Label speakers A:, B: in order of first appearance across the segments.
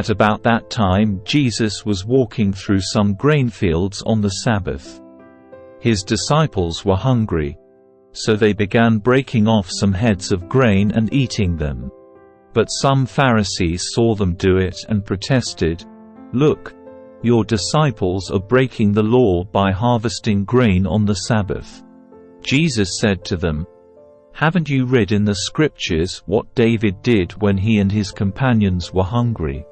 A: At about that time Jesus was walking through some grain fields on the Sabbath. His disciples were hungry, so they began breaking off some heads of grain and eating them. But some Pharisees saw them do it and protested, "Look, your disciples are breaking the law by harvesting grain on the Sabbath." Jesus said to them, "Haven't you read in the scriptures what David did when he and his companions were hungry?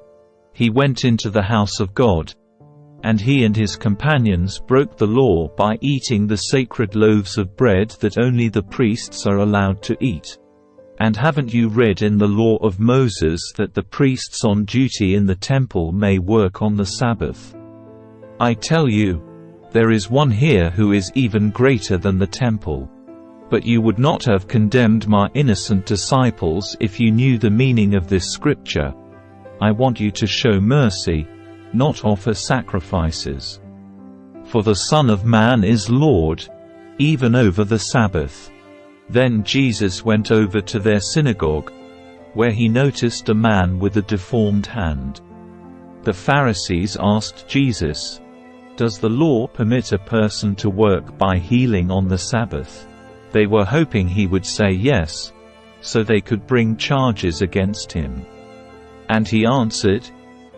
A: He went into the house of God, and he and his companions broke the law by eating the sacred loaves of bread that only the priests are allowed to eat. And haven't you read in the law of Moses that the priests on duty in the temple may work on the Sabbath? I tell you, there is one here who is even greater than the temple. But you would not have condemned my innocent disciples if you knew the meaning of this scripture. I want you to show mercy, not offer sacrifices. For the Son of Man is Lord, even over the Sabbath." Then Jesus went over to their synagogue, where he noticed a man with a deformed hand. The Pharisees asked Jesus, "Does the law permit a person to work by healing on the Sabbath?" They were hoping he would say yes, so they could bring charges against him. And he answered,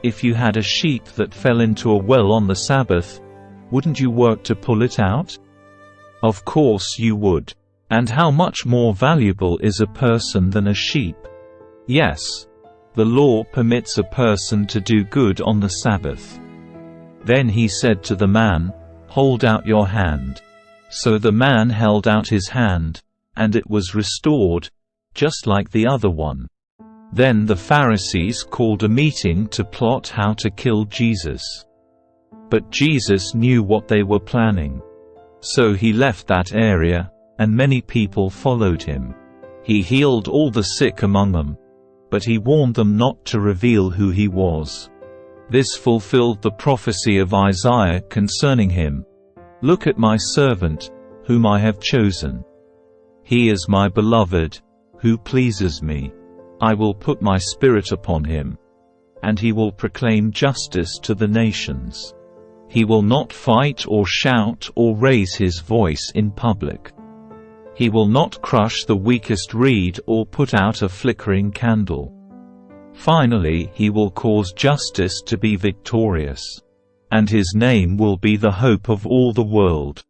A: "If you had a sheep that fell into a well on the Sabbath, wouldn't you work to pull it out? Of course you would. And how much more valuable is a person than a sheep? Yes, the law permits a person to do good on the Sabbath." Then he said to the man, "Hold out your hand." So the man held out his hand, and it was restored, just like the other one. Then the Pharisees called a meeting to plot how to kill Jesus. But Jesus knew what they were planning. So he left that area, and many people followed him. He healed all the sick among them, but he warned them not to reveal who he was. This fulfilled the prophecy of Isaiah concerning him. "Look at my servant, whom I have chosen. He is my beloved, who pleases me. I will put my spirit upon him, and he will proclaim justice to the nations. He will not fight or shout or raise his voice in public. He will not crush the weakest reed or put out a flickering candle. Finally he will cause justice to be victorious, and his name will be the hope of all the world."